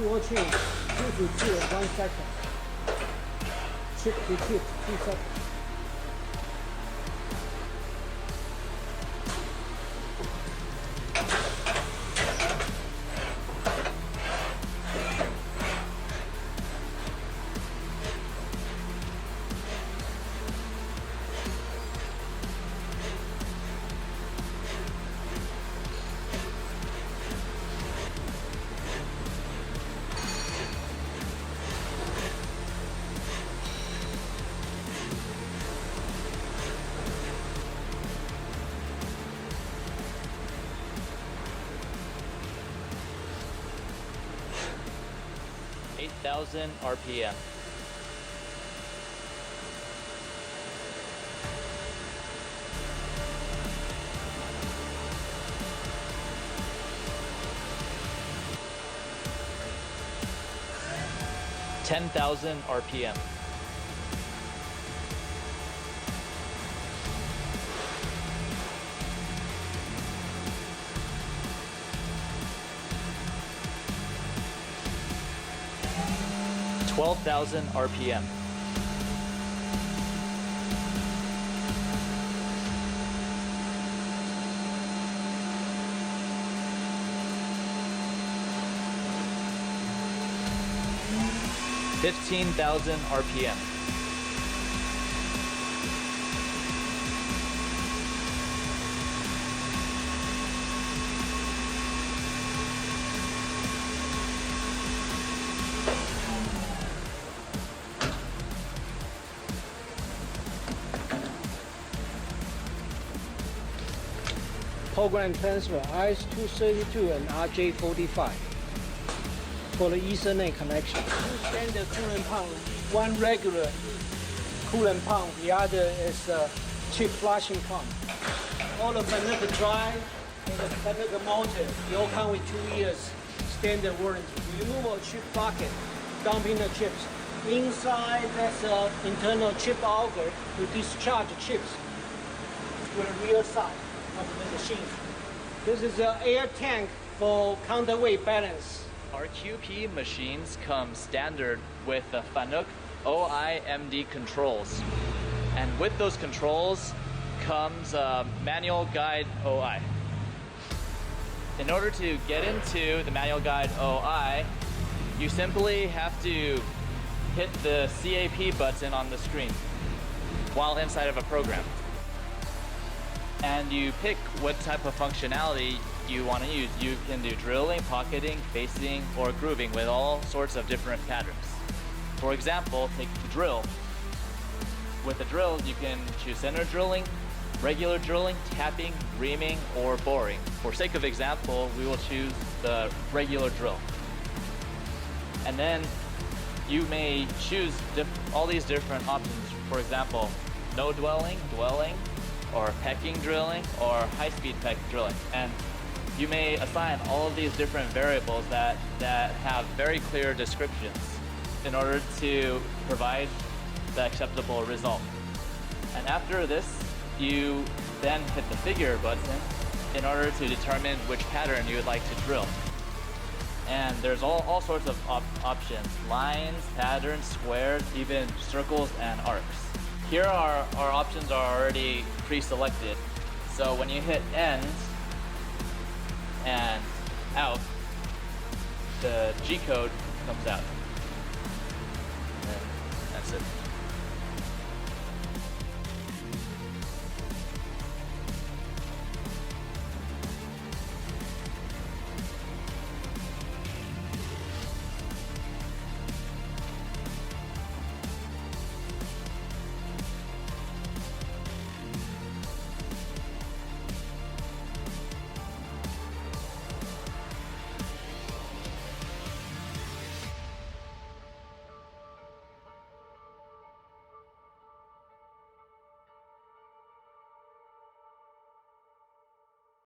dual chain, 2 to 2 at 1 second. Chip to chip, 2 seconds. (8,000 RPM). (10,000 RPM). (12,000 RPM). (15,000 RPM). Program transfer RS-232 and RJ45 for the Ethernet connection. Two standard coolant pump, one regular coolant pump, the other is a chip flushing pump. All the Fanuc drive and the Fanuc motor, they all come with 2 years standard warranty. Removal chip bucket, dumping the chips. Inside, that's an internal chip auger to discharge the chips to the rear side of the machine. This is an air tank for counterweight balance. Our QP machines come standard with the Fanuc OI-MD controls. And with those controls comes a manual guide OI. In order to get into the manual guide OI, you simply have to hit the CAP button on the screen while inside of a program. And you pick what type of functionality you want to use. You can do drilling, pocketing, facing, or grooving with all sorts of different patterns. For example, take the drill. With the drill, you can choose center drilling, regular drilling, tapping, reaming, or boring. For sake of example, we will choose the regular drill. And then you may choose all these different options. For example, no dwelling, dwelling, or pecking drilling, or high-speed peck drilling. And you may assign all of these different variables that have very clear descriptions in order to provide the acceptable result. And after this, you then hit the figure button in order to determine which pattern you would like to drill. And there's all sorts of options: lines, patterns, squares, even circles and arcs. Here our options are already pre-selected. So when you hit end and out, the G code comes out. And that's it.